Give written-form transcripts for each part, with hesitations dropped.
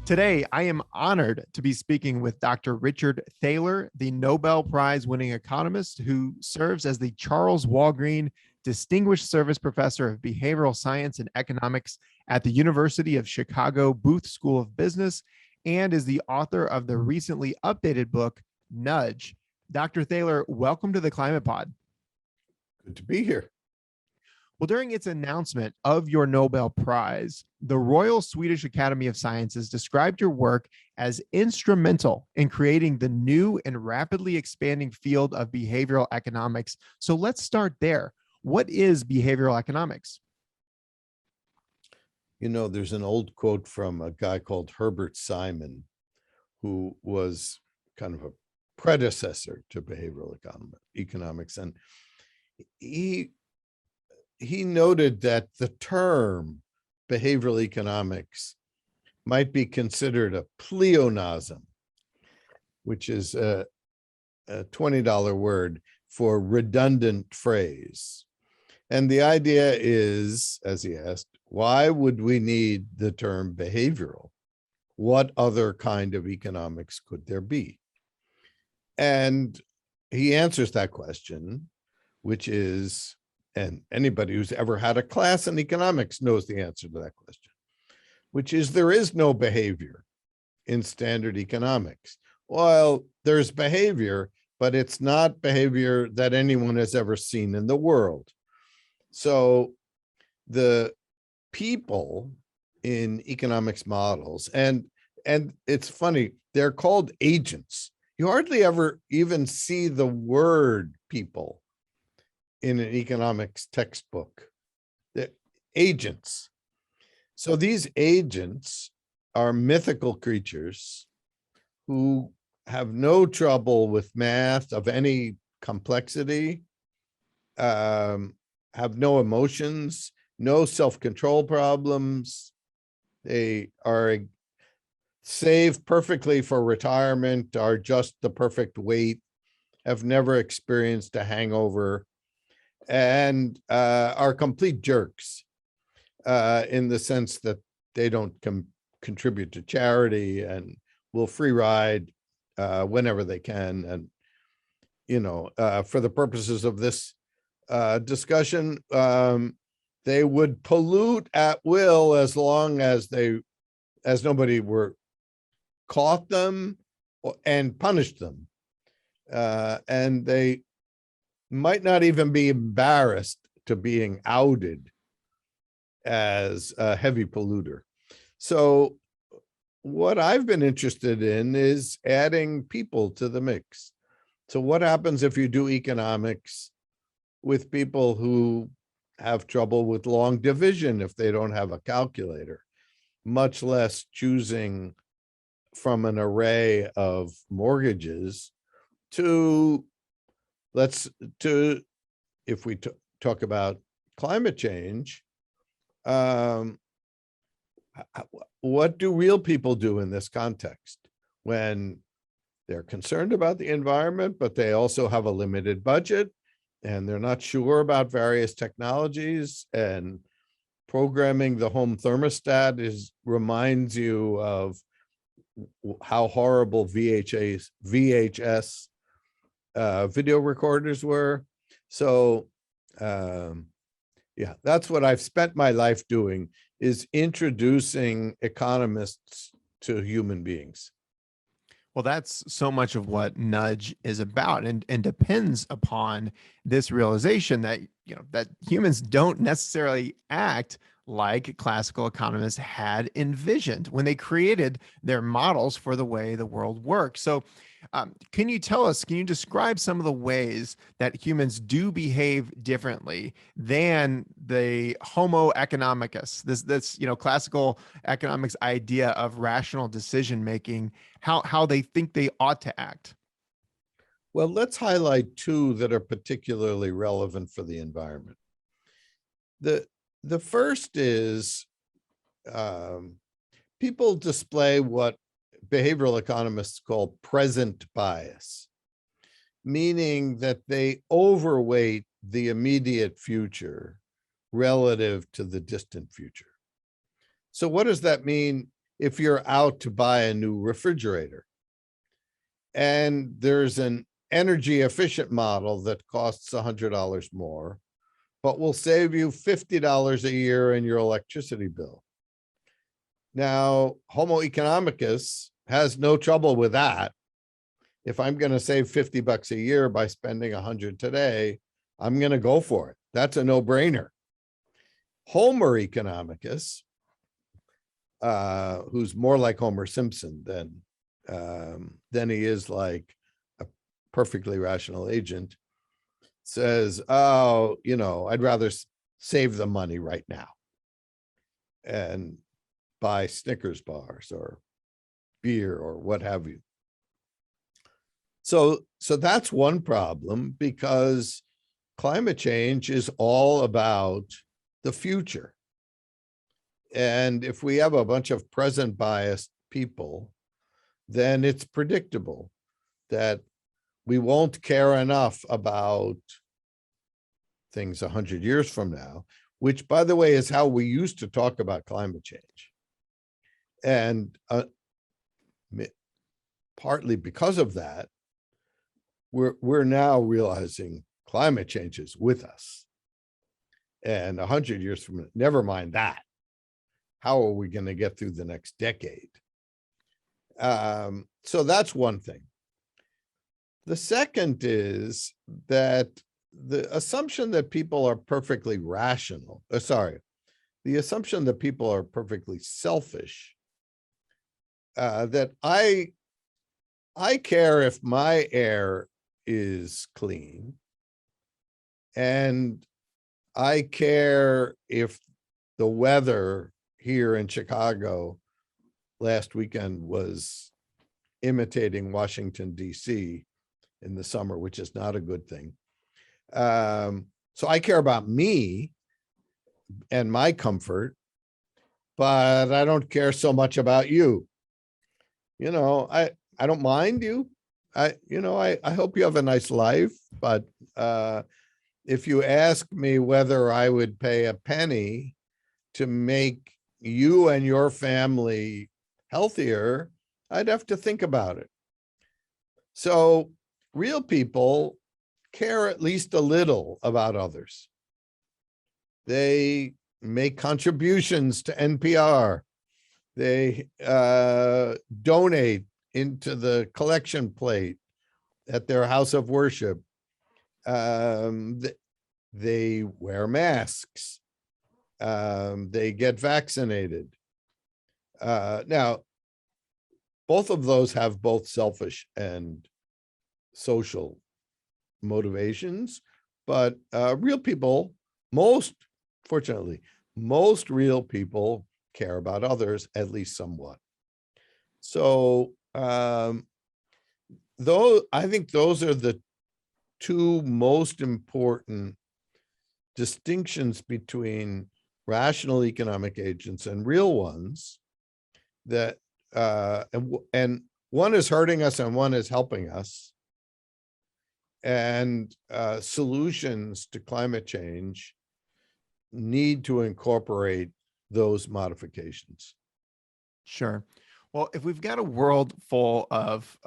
Today, I am honored to be speaking with Dr. Richard Thaler, the Nobel Prize winning economist who serves as the Charles Walgreen Distinguished Service Professor of Behavioral Science and Economics at the University of Chicago Booth School of Business and is the author of the recently updated book, Nudge. Dr. Thaler, welcome to the Climate Pod. Good to be here. Well, during its announcement of your Nobel Prize, the Royal Swedish Academy of Sciences described your work as instrumental in creating the new and rapidly expanding field of behavioral economics. So let's start there. What is behavioral economics? You know, there's an old quote from a guy called Herbert Simon, who was kind of a predecessor to behavioral economics. And he noted that the term behavioral economics might be considered a pleonasm, which is a $20 word for redundant phrase. And the idea is, as he asked, why would we need the term behavioral? What other kind of economics could there be? And he answers that question, which is, and anybody who's ever had a class in economics knows the answer to that question, which is there is no behavior in standard economics. Well, there's behavior, but it's not behavior that anyone has ever seen in the world. So the people in economics models, and it's funny, they're called agents. You hardly ever even see the word people in an economics textbook. The agents. So these agents are mythical creatures who have no trouble with math of any complexity, have no emotions, no self-control problems. They are saved perfectly for retirement, are just the perfect weight, have never experienced a hangover, and are complete jerks in the sense that they don't contribute to charity and will free ride whenever they can. And, you know, for the purposes of this discussion, they would pollute at will as long as nobody were caught them and punished them. And they might not even be embarrassed to being outed as a heavy polluter. So what I've been interested in is adding people to the mix. So what happens if you do economics with people who have trouble with long division if they don't have a calculator, much less choosing from an array of mortgages if we talk about climate change, what do real people do in this context when they're concerned about the environment, but they also have a limited budget and they're not sure about various technologies, and programming the home thermostat reminds you of how horrible VHS video recorders were. So yeah, that's what I've spent my life doing, is introducing economists to human beings. Well, that's so much of what Nudge is about, and depends upon this realization that, you know, that humans don't necessarily act like classical economists had envisioned when they created their models for the way the world works. So can you describe some of the ways that humans do behave differently than the Homo economicus, this classical economics idea of rational decision making, how they think they ought to act? Well, let's highlight two that are particularly relevant for the environment. The first is people display what behavioral economists call present bias, meaning that they overweight the immediate future relative to the distant future. So what does that mean if you're out to buy a new refrigerator. And there's an energy efficient model that costs $100 more, but will save you $50 a year in your electricity bill. Now, Homo economicus has no trouble with that. If I'm going to save $50 a year by spending 100 today, I'm going to go for it. That's a no-brainer. Homer economicus, who's more like Homer Simpson than he is like a perfectly rational agent, says, oh, I'd rather save the money right now and buy Snickers bars or beer or what have you. So that's one problem, because climate change is all about the future. And if we have a bunch of present biased people, then it's predictable that we won't care enough about things 100 years from now, which, by the way, is how we used to talk about climate change. And partly because of that, we're now realizing climate change is with us. And 100 years from now, never mind that. How are we going to get through the next decade? So that's one thing. The second is that the assumption that people are perfectly rational, the assumption that people are perfectly selfish, that I care if my air is clean, and I care if the weather here in Chicago last weekend was imitating Washington, D.C. in the summer, which is not a good thing. So I care about me and my comfort, but I don't care so much about you. I don't mind you. I hope you have a nice life, but if you ask me whether I would pay a penny to make you and your family healthier, I'd have to think about it. So real people care at least a little about others. They make contributions to NPR. They donate into the collection plate at their house of worship. They wear masks. They get vaccinated. Now, both of those have both selfish and social motivations, but real people, fortunately, most real people care about others, at least somewhat. So I think those are the two most important distinctions between rational economic agents and real ones, that and one is hurting us and one is helping us. And solutions to climate change need to incorporate those modifications. Sure. Well, if we've got a world full of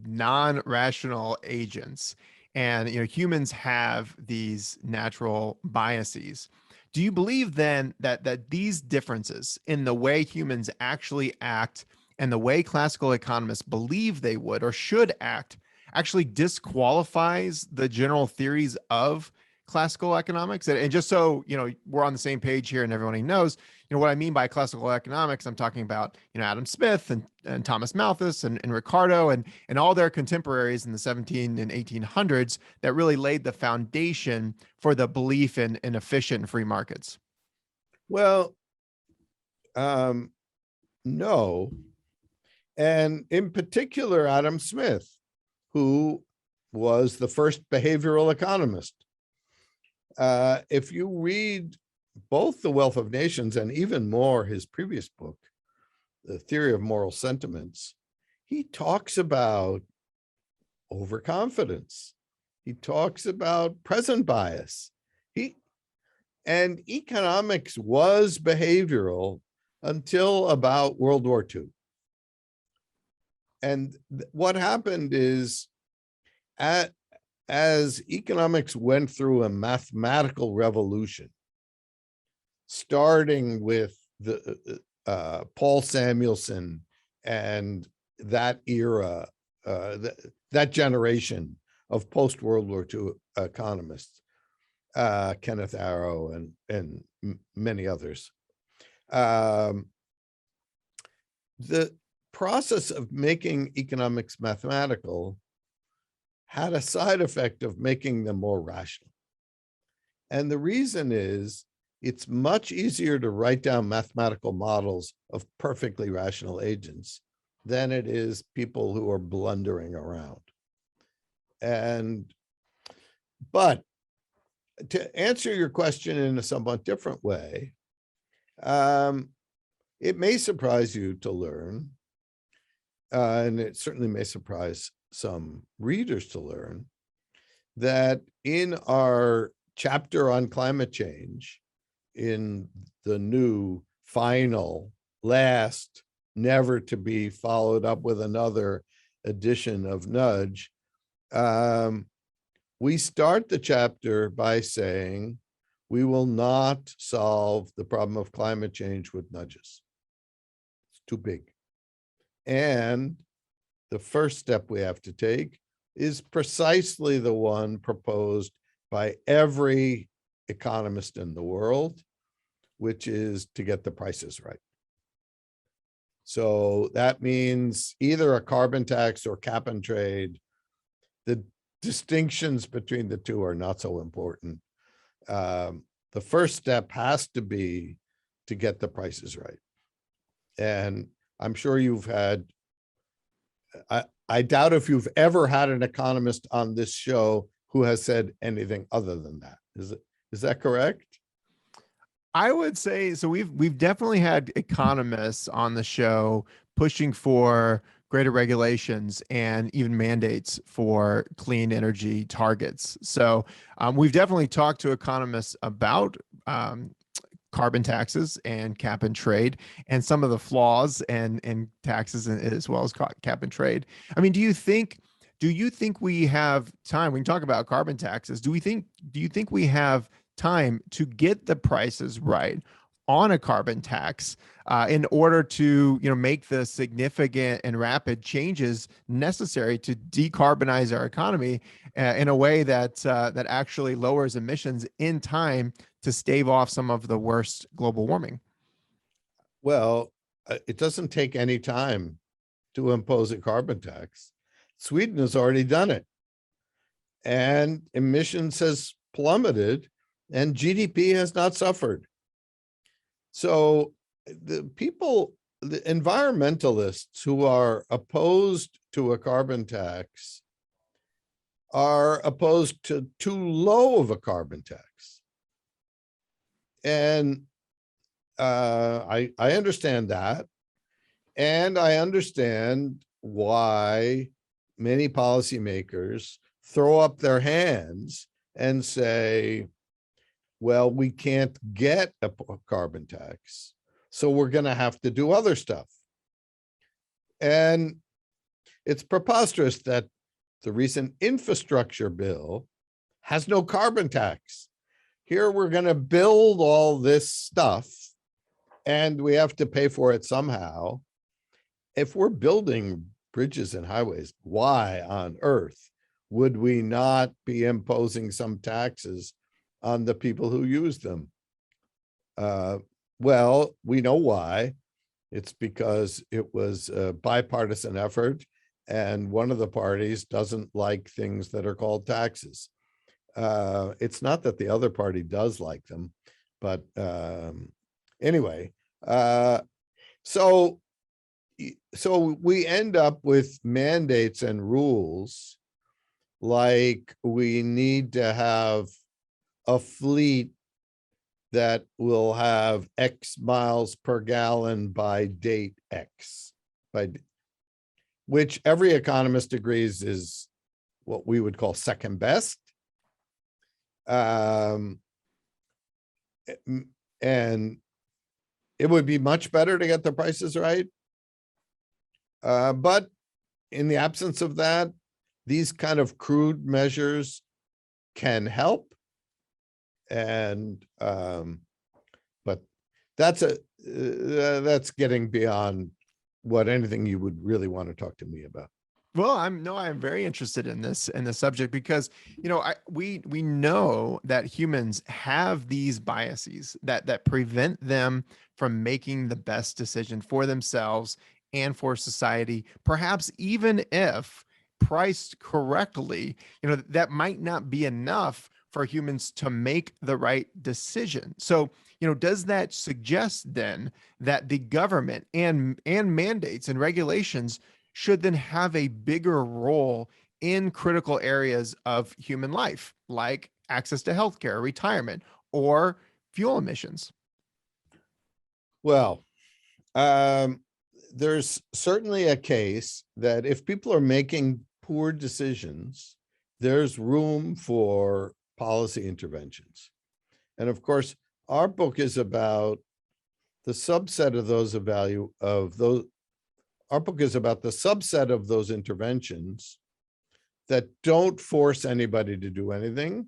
non-rational agents, and humans have these natural biases, do you believe then that these differences in the way humans actually act and the way classical economists believe they would or should act actually disqualifies the general theories of classical economics? And just so we're on the same page here and everybody knows, what I mean by classical economics, I'm talking about Adam Smith and Thomas Malthus and Ricardo and all their contemporaries in the 17 and 1800s that really laid the foundation for the belief in efficient free markets. Well, no. And in particular, Adam Smith, who was the first behavioral economist. If you read both The Wealth of Nations and even more his previous book, The Theory of Moral Sentiments, he talks about overconfidence. He talks about present bias. And economics was behavioral until about World War II. And what happened is, as economics went through a mathematical revolution, starting with the Paul Samuelson and that era, that generation of post-World War II economists, Kenneth Arrow and many others. The process of making economics mathematical had a side effect of making them more rational. And the reason is, it's much easier to write down mathematical models of perfectly rational agents than it is people who are blundering around. But to answer your question in a somewhat different way, it may surprise you to learn, and it certainly may surprise some readers to learn, that in our chapter on climate change, in the new final, last, never to be followed up with another edition of Nudge, we start the chapter by saying we will not solve the problem of climate change with nudges. It's too big. And the first step we have to take is precisely the one proposed by every economist in the world, which is to get the prices right. So that means either a carbon tax or cap and trade. The distinctions between the two are not so important. The first step has to be to get the prices right. And I'm sure you've had, I doubt if you've ever had an economist on this show who has said anything other than that. Is that correct? I would say so. We've definitely had economists on the show pushing for greater regulations and even mandates for clean energy targets. So we've definitely talked to economists about carbon taxes and cap and trade and some of the flaws and taxes as well as cap and trade. I mean, do you think we have time? We can talk about carbon taxes. Do you think we have time to get the prices right on a carbon tax in order to make the significant and rapid changes necessary to decarbonize our economy in a way that that actually lowers emissions in time to stave off some of the worst global warming? Well, it doesn't take any time to impose a carbon tax. Sweden has already done it, and emissions has plummeted and GDP has not suffered. So the environmentalists who are opposed to a carbon tax are opposed to too low of a carbon tax. And I understand that. And I understand why many policymakers throw up their hands and say, well, we can't get a carbon tax, so we're going to have to do other stuff. And it's preposterous that the recent infrastructure bill has no carbon tax. Here we're going to build all this stuff and we have to pay for it somehow. If we're building bridges and highways, why on earth would we not be imposing some taxes on the people who use them? Well, we know why. It's because it was a bipartisan effort, and one of the parties doesn't like things that are called taxes. It's not that the other party does like them, but anyway, so we end up with mandates and rules like we need to have a fleet that will have X miles per gallon by date X, which every economist agrees is what we would call second best. And it would be much better to get the prices right. But in the absence of that, these kind of crude measures can help. And but that's getting beyond what anything you would really want to talk to me about. Well, I'm very interested in this subject because we know that humans have these biases that prevent them from making the best decision for themselves and for society. Perhaps even if priced correctly, that might not be enough for humans to make the right decision. So, does that suggest then that the government and mandates and regulations should then have a bigger role in critical areas of human life, like access to healthcare, retirement, or fuel emissions? Well, there's certainly a case that if people are making poor decisions, there's room for policy interventions. And of course, our book is about the subset of those our book is about the subset of those interventions that don't force anybody to do anything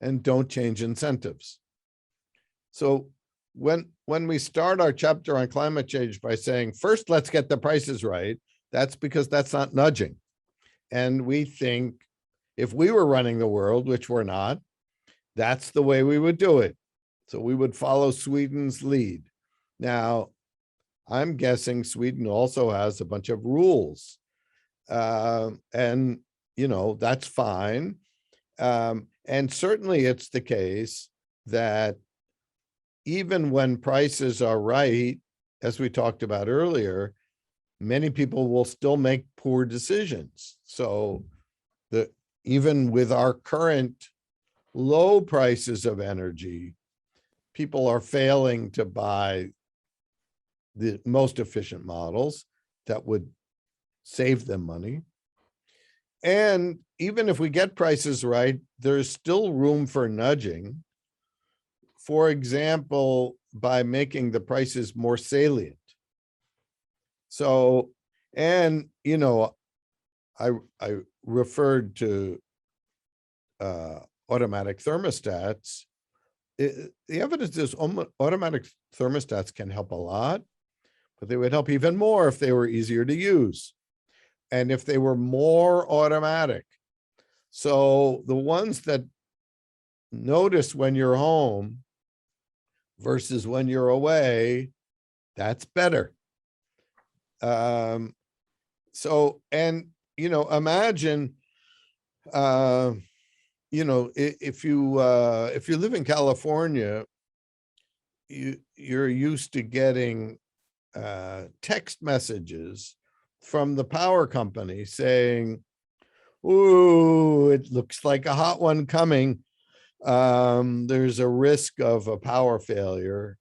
and don't change incentives. So when we start our chapter on climate change by saying, first, let's get the prices right, that's because that's not nudging. And we think if we were running the world, which we're not, that's the way we would do it. So we would follow Sweden's lead. Now, I'm guessing Sweden also has a bunch of rules. And, that's fine. And certainly it's the case that even when prices are right, as we talked about earlier, many people will still make poor decisions. So even with our current low prices of energy, people are failing to buy the most efficient models that would save them money. And even if we get prices right, there's still room for nudging. For example, by making the prices more salient. So, and I referred to automatic thermostats. The evidence is automatic thermostats can help a lot, but they would help even more if they were easier to use and if they were more automatic. So the ones that notice when you're home versus when you're away, that's better. So, and, imagine, if you live in California, you're used to getting text messages from the power company saying, "Ooh, it looks like a hot one coming. There's a risk of a power failure.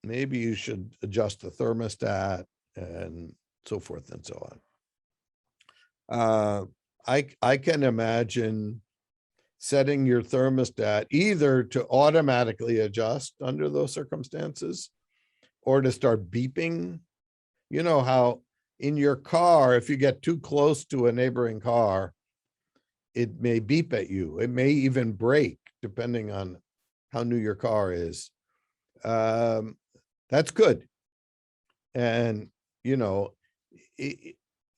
Maybe you should adjust the thermostat," and so forth and so on. I can imagine setting your thermostat either to automatically adjust under those circumstances or to start beeping. You know how in your car, if you get too close to a neighboring car, it may beep at you. It may even break, depending on how new your car is. That's good. And,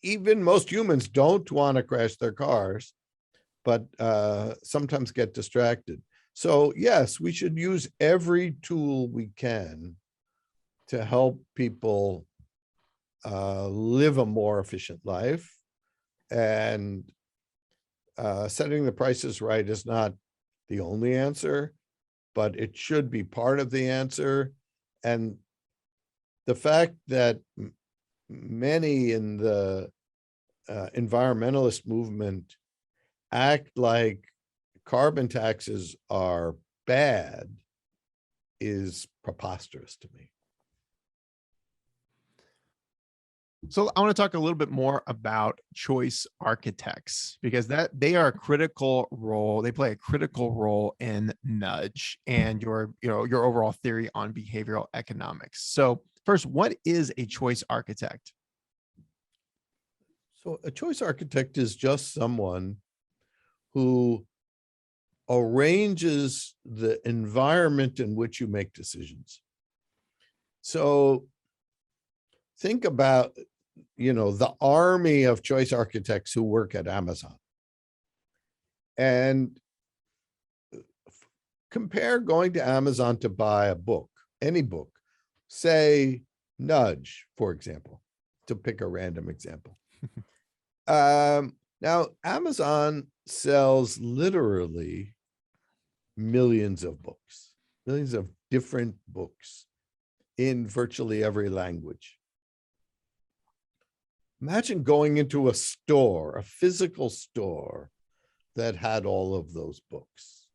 even most humans don't want to crash their cars, but sometimes get distracted. So yes, we should use every tool we can to help people live a more efficient life. And setting the prices right is not the only answer, but it should be part of the answer. And the fact that many in the environmentalist movement act like carbon taxes are bad is preposterous to me. So I want to talk a little bit more about choice architects because that they are a critical role. They play a critical role in nudge and your overall theory on behavioral economics. So first, what is a choice architect? So a choice architect is just someone who arranges the environment in which you make decisions. So think about, the army of choice architects who work at Amazon, and compare going to Amazon to buy a book, any book, say Nudge, for example, to pick a random example. Now, Amazon sells literally millions of books, millions of different books in virtually every language. Imagine going into a store, a physical store that had all of those books.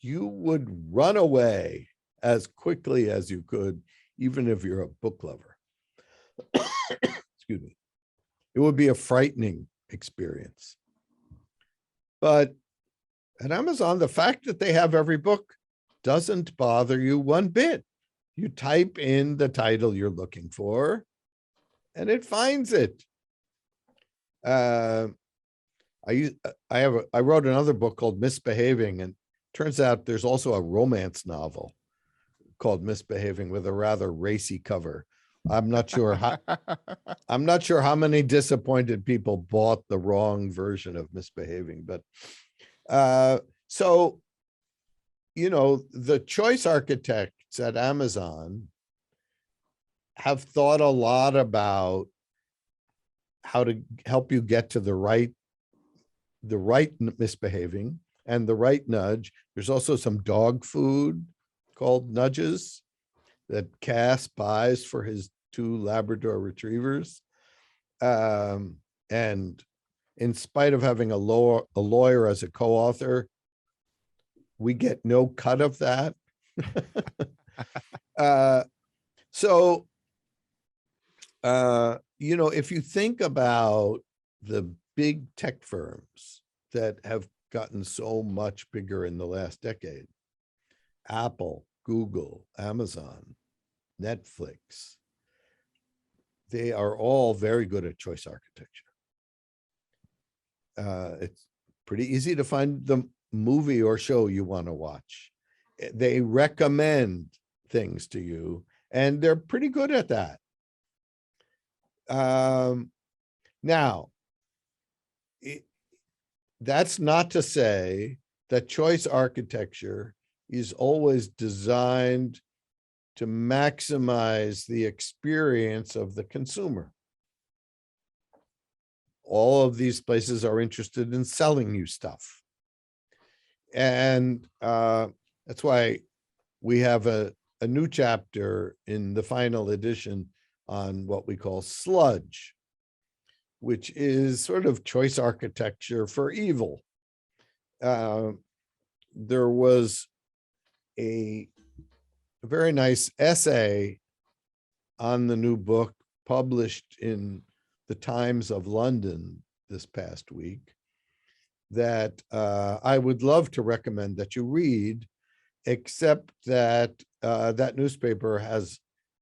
You would run away as quickly as you could, even if you're a book lover. Excuse me. It would be a frightening experience. But at Amazon, the fact that they have every book doesn't bother you one bit. You type in the title you're looking for, and it finds it. I wrote another book called Misbehaving, and turns out there's also a romance novel called Misbehaving with a rather racy cover. I'm not sure how many disappointed people bought the wrong version of Misbehaving, but so the choice architects at Amazon have thought a lot about how to help you get to the right misbehaving and the right nudge. There's also some dog food called nudges that Cass buys for his 2 Labrador retrievers. And in spite of having a lawyer as a co-author, we get no cut of that. If you think about the big tech firms that have gotten so much bigger in the last decade, Apple, Google, Amazon, Netflix, they are all very good at choice architecture. It's pretty easy to find the movie or show you want to watch. They recommend things to you, and they're pretty good at that. Now, that's not to say that choice architecture is always designed to maximize the experience of the consumer. All of these places are interested in selling you stuff. And that's why we have a new chapter in the final edition on what we call sludge, which is sort of choice architecture for evil. There was a very nice essay on the new book published in the Times of London this past week that I would love to recommend that you read, except that that newspaper has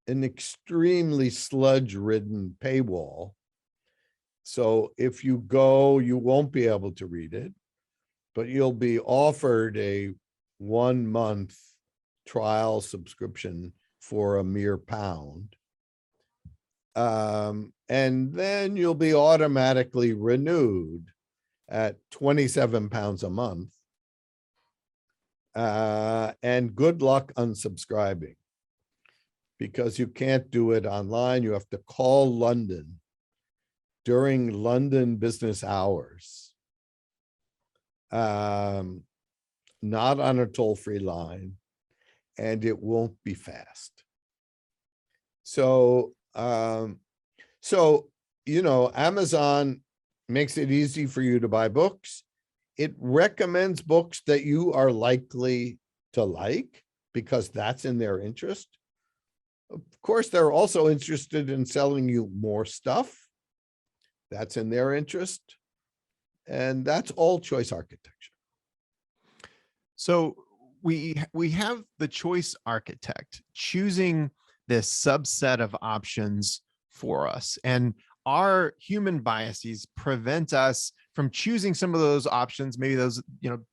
an extremely sludge-ridden paywall. So if you go, you won't be able to read it, but you'll be offered a 1-month trial subscription for a mere £1. And then you'll be automatically renewed at £27 a month. And good luck unsubscribing, because you can't do it online. You have to call London during London business hours, not on a toll-free line, and it won't be fast. So, Amazon makes it easy for you to buy books. It recommends books that you are likely to like because that's in their interest. Of course, they're also interested in selling you more stuff. That's in their interest. And that's all choice architecture. So we have the choice architect choosing this subset of options for us, and our human biases prevent us from choosing some of those options, maybe those,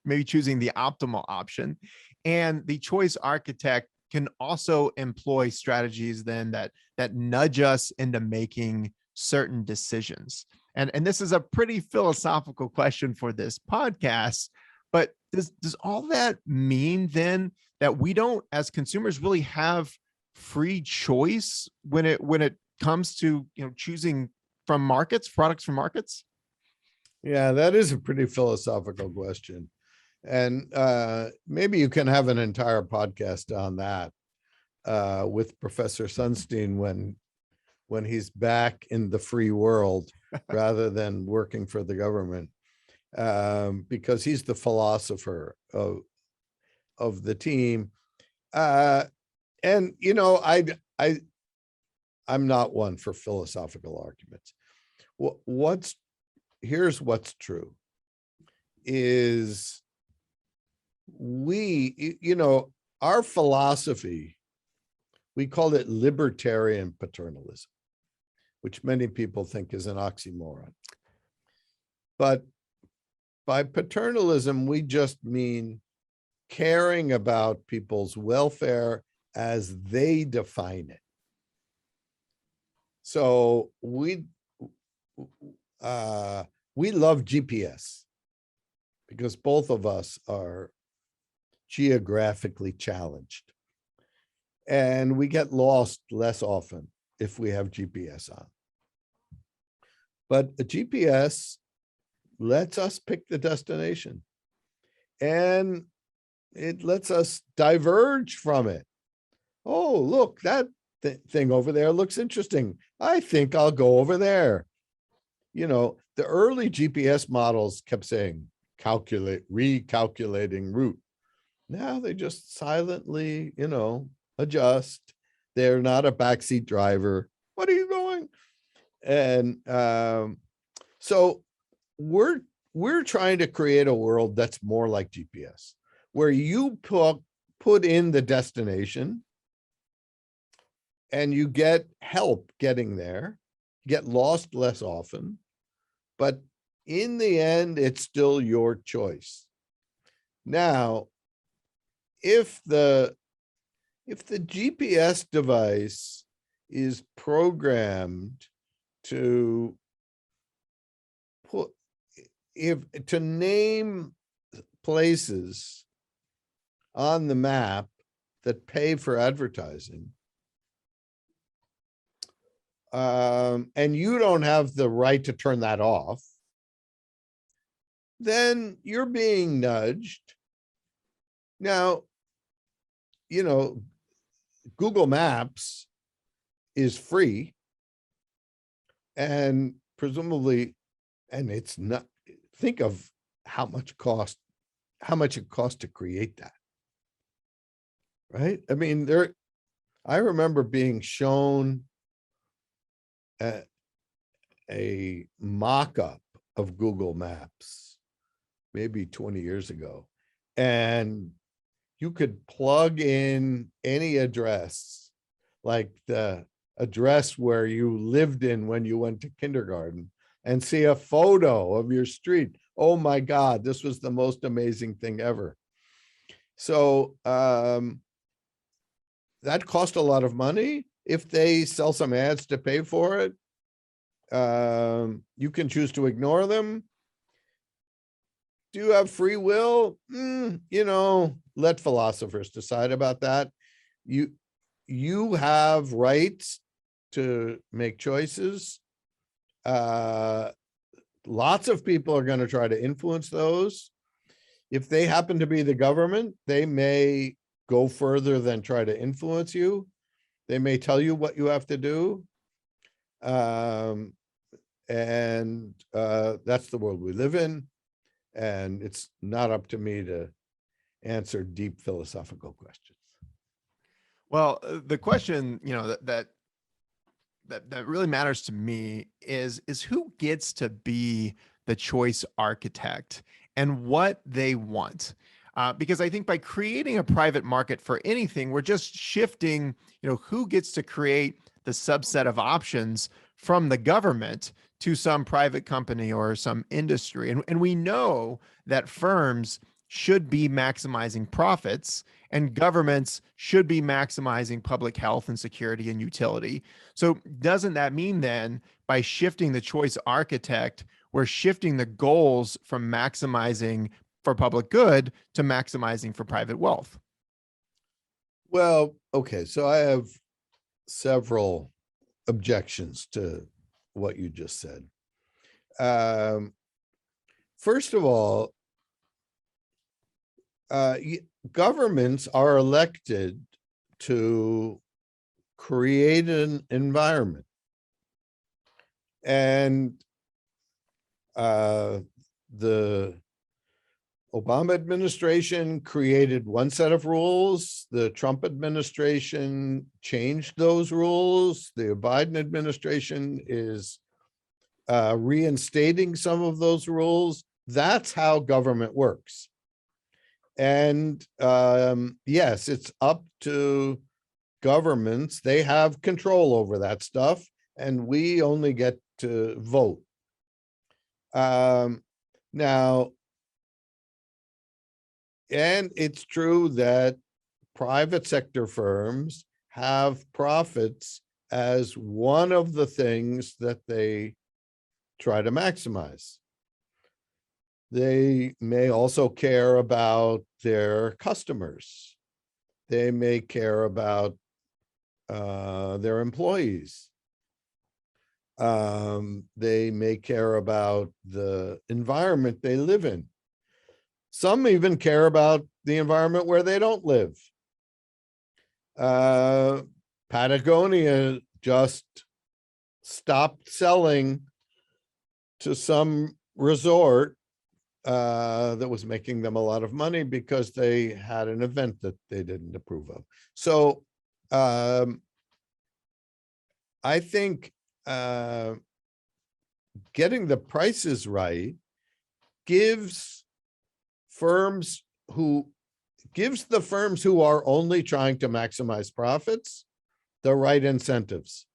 maybe choosing the optimal option. And the choice architect can also employ strategies then that nudge us into making certain decisions. And this is a pretty philosophical question for this podcast, but does all that mean then that we don't, as consumers, really have free choice when it comes to choosing from markets, products from markets? Yeah, that is a pretty philosophical question. And maybe you can have an entire podcast on that with Professor Sunstein when he's back in the free world rather than working for the government, because he's the philosopher of the team. And I'm not one for philosophical arguments. Here's what's true is our philosophy, we call it libertarian paternalism, which many people think is an oxymoron. But by paternalism, we just mean caring about people's welfare as they define it. So we love GPS because both of us are geographically challenged, and we get lost less often if we have GPS on. But a GPS lets us pick the destination, and it lets us diverge from it. Oh, look, that thing over there looks interesting. I think I'll go over there. The early GPS models kept saying, recalculating route. Now they just silently, adjust. They're not a backseat driver. What are you going? And so we're trying to create a world that's more like GPS, where you put in the destination and you get help getting there, you get lost less often, but in the end, it's still your choice. Now, if the GPS device is programmed to name places on the map that pay for advertising, and you don't have the right to turn that off, then you're being nudged. Now, Google Maps is free, and presumably, and it's not, think of how much it costs to create that, right? I mean, I remember being shown a mock-up of Google Maps maybe 20 years ago, and you could plug in any address, like the address where you lived in when you went to kindergarten, and see a photo of your street. Oh my God, this was the most amazing thing ever. So that cost a lot of money. If they sell some ads to pay for it, you can choose to ignore them. Do you have free will? Let philosophers decide about that. You have rights to make choices. Lots of people are going to try to influence those. If they happen to be the government, they may go further than try to influence you. They may tell you what you have to do. And that's the world we live in. And it's not up to me to answer deep philosophical questions. Well, the question, that really matters to me is who gets to be the choice architect and what they want. Because I think by creating a private market for anything, we're just shifting, who gets to create the subset of options from the government to some private company or some industry. And we know that firms should be maximizing profits and governments should be maximizing public health and security and utility. So doesn't that mean then by shifting the choice architect, we're shifting the goals from maximizing for public good to maximizing for private wealth? Well, okay, so I have several objections to what you just said. Um, First of all, governments are elected to create an environment. And the Obama administration created one set of rules. The Trump administration changed those rules. The Biden administration is reinstating some of those rules. That's how government works. And yes, it's up to governments. They have control over that stuff, and we only get to vote. Now, and it's true that private sector firms have profits as one of the things that they try to maximize. They may also care about their customers. They may care about their employees. They may care about the environment they live in. Some even care about the environment where they don't live. Patagonia just stopped selling to some resort that was making them a lot of money because they had an event that they didn't approve of. So I think getting the prices right gives the firms who are only trying to maximize profits the right incentives.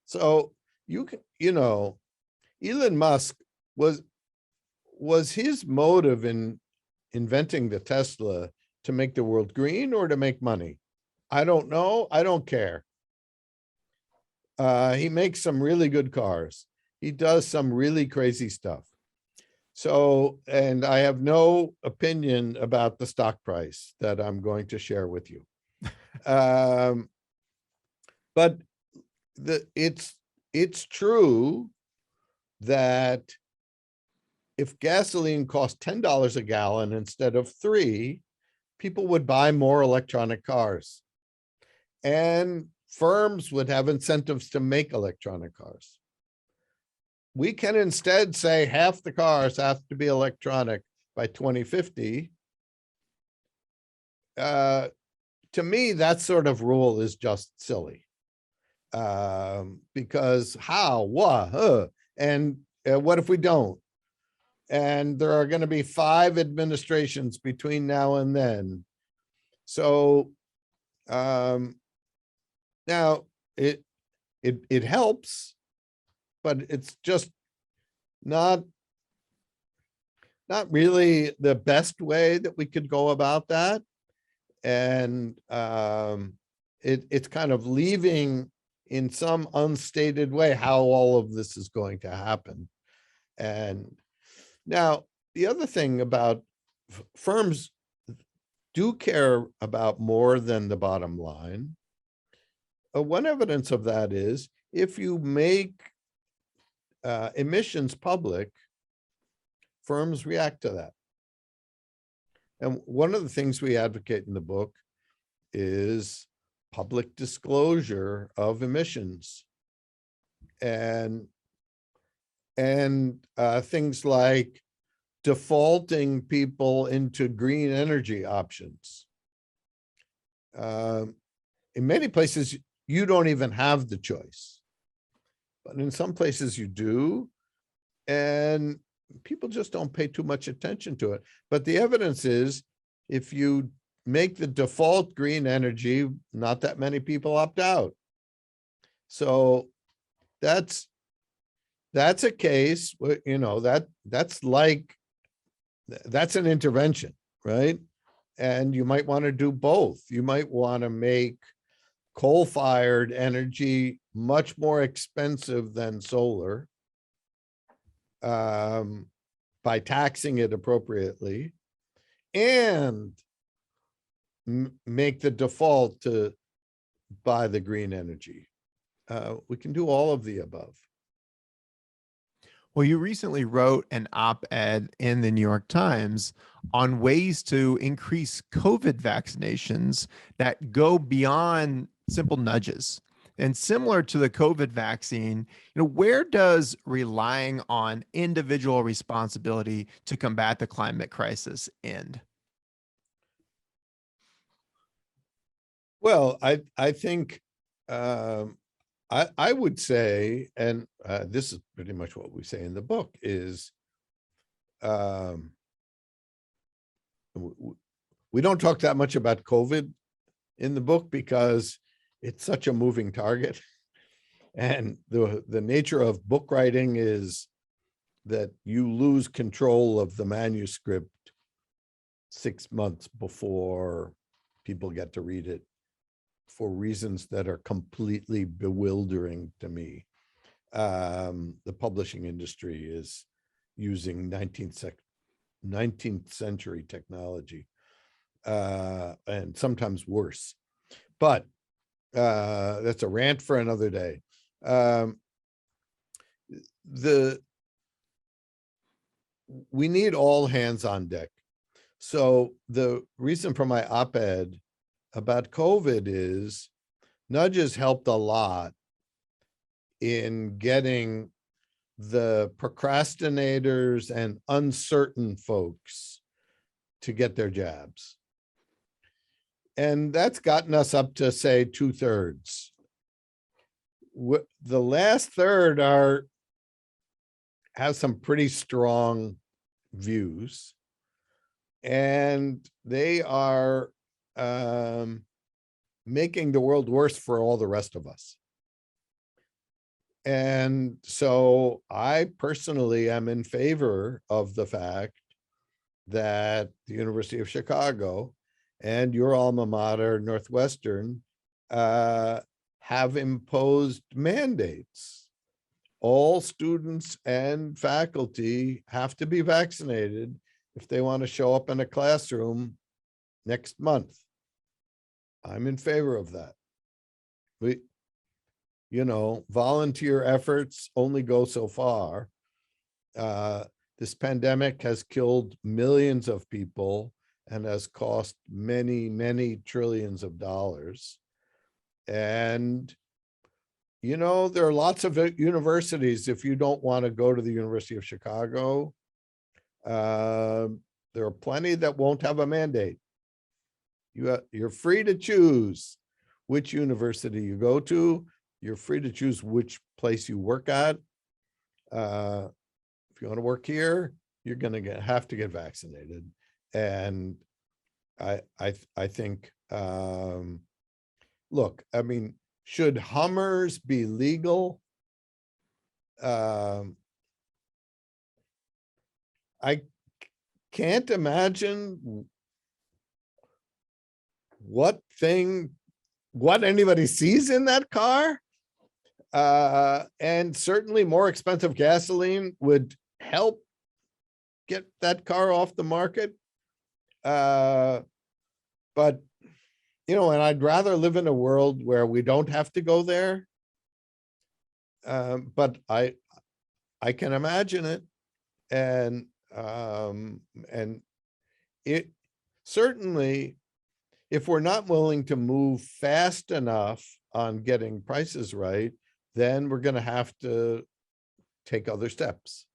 So Elon Musk was his motive in inventing the Tesla to make the world green or to make money? I don't know. I don't care. He makes some really good cars. He does some really crazy stuff. So, and I have no opinion about the stock price that I'm going to share with you. But it's true that if gasoline cost $10 a gallon instead of $3, people would buy more electronic cars. And firms would have incentives to make electronic cars. We can instead say half the cars have to be electronic by 2050. To me, that sort of rule is just silly. Because how, what, and what if we don't? And there are going to be 5 administrations between now and then. So now it helps, but it's just not really the best way that we could go about that. And it's kind of leaving in some unstated way how all of this is going to happen. And now the other thing about firms do care about more than the bottom line. One evidence of that is if you make emissions public, firms react to that. And one of the things we advocate in the book is public disclosure of emissions, and things like defaulting people into green energy options. In many places, you don't even have the choice, but in some places you do, and people just don't pay too much attention to it. But the evidence is, if you make the default green energy, not that many people opt out. So that's a case where, you know, that's an intervention, right? And you might want to do both. You might want to make coal-fired energy much more expensive than solar, by taxing it appropriately, and make the default to buy the green energy. We can do all of the above. Well, you recently wrote an op-ed in the New York Times on ways to increase COVID vaccinations that go beyond simple nudges. And similar to the COVID vaccine, where does relying on individual responsibility to combat the climate crisis end? Well, I think, I would say, and this is pretty much what we say in the book, is we don't talk that much about COVID in the book because it's such a moving target. And the nature of book writing is that you lose control of the manuscript 6 months before people get to read it, for reasons that are completely bewildering to me. The publishing industry is using 19th century technology, and sometimes worse. But that's a rant for another day. We need all hands on deck. So the reason for my op-ed about COVID is nudges helped a lot in getting the procrastinators and uncertain folks to get their jabs. And that's gotten us up to, say, 2/3. The last third have some pretty strong views, and they are making the world worse for all the rest of us. And so I personally am in favor of the fact that the University of Chicago and your alma mater, Northwestern, have imposed mandates. All students and faculty have to be vaccinated if they want to show up in a classroom next month. I'm in favor of that. Volunteer efforts only go so far. This pandemic has killed millions of people and has cost many, many trillions of dollars. And, there are lots of universities. If you don't want to go to the University of Chicago, there are plenty that won't have a mandate. You're free to choose which university you go to. You're free to choose which place you work at. If you want to work here, you're going to have to get vaccinated. And I think, look, I mean, should Hummers be legal? I can't imagine what anybody sees in that car. And certainly more expensive gasoline would help get that car off the market. But, and I'd rather live in a world where we don't have to go there. But I can imagine it. And it certainly, if we're not willing to move fast enough on getting prices right, then we're going to have to take other steps.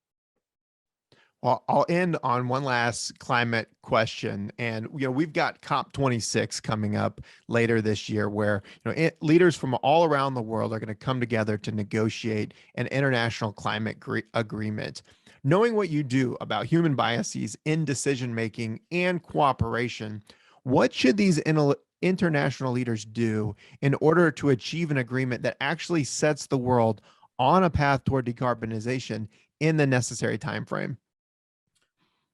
Well, I'll end on one last climate question. And, we've got COP26 coming up later this year, where, leaders from all around the world are going to come together to negotiate an international climate agreement. Knowing what you do about human biases in decision making and cooperation, what should these international leaders do in order to achieve an agreement that actually sets the world on a path toward decarbonization in the necessary time frame?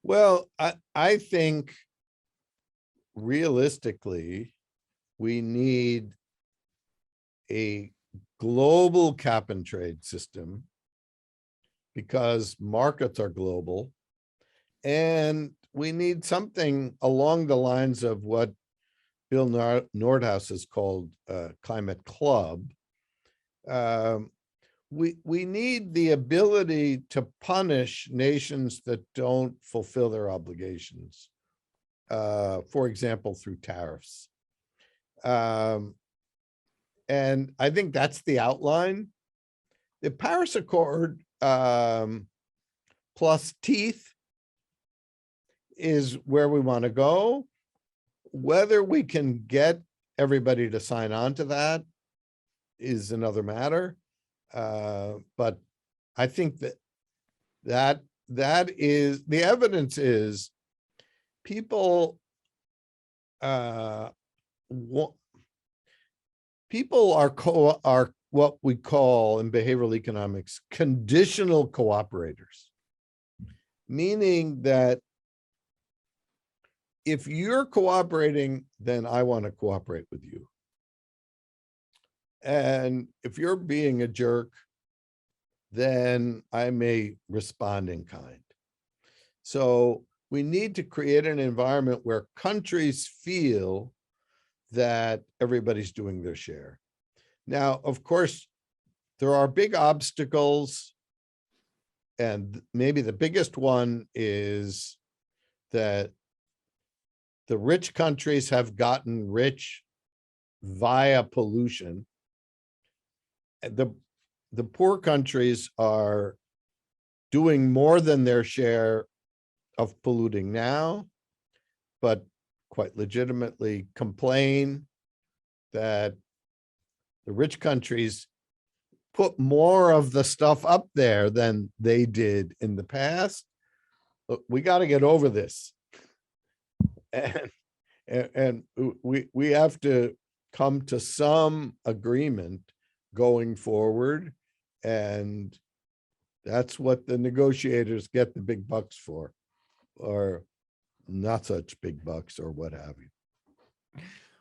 Well, I think realistically, we need a global cap and trade system because markets are global. And we need something along the lines of what Bill Nordhaus has called climate club. We need the ability to punish nations that don't fulfill their obligations, for example, through tariffs. And I think that's the outline. The Paris Accord plus teeth is where we want to go. Whether we can get everybody to sign on to that is another matter. But I think that is the evidence is people people are what we call in behavioral economics conditional cooperators, meaning that if you're cooperating, then I want to cooperate with you. And if you're being a jerk, then I may respond in kind. So we need to create an environment where countries feel that everybody's doing their share. Now, of course, there are big obstacles, and maybe the biggest one is that the rich countries have gotten rich via pollution. The poor countries are doing more than their share of polluting now, but quite legitimately complain that the rich countries put more of the stuff up there than they did in the past. Look, we got to get over this. And we have to come to some agreement going forward, and that's what the negotiators get the big bucks for, or not such big bucks, or what have you.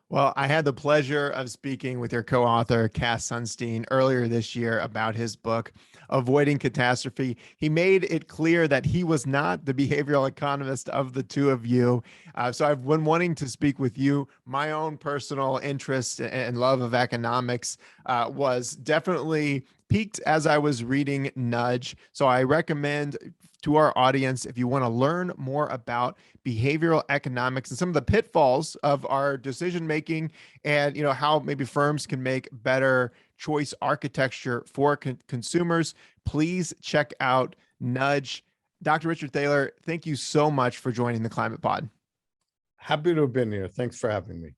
Well, I had the pleasure of speaking with your co-author, Cass Sunstein, earlier this year about his book, Avoiding Catastrophe. He made it clear that he was not the behavioral economist of the two of you. So I've been wanting to speak with you. My own personal interest and love of economics was definitely peaked as I was reading Nudge. So I recommend to our audience, if you want to learn more about behavioral economics and some of the pitfalls of our decision making, and how maybe firms can make better choice architecture for consumers, please check out Nudge. Dr. Richard Thaler, thank you so much for joining the Climate Pod. Happy to have been here. Thanks for having me.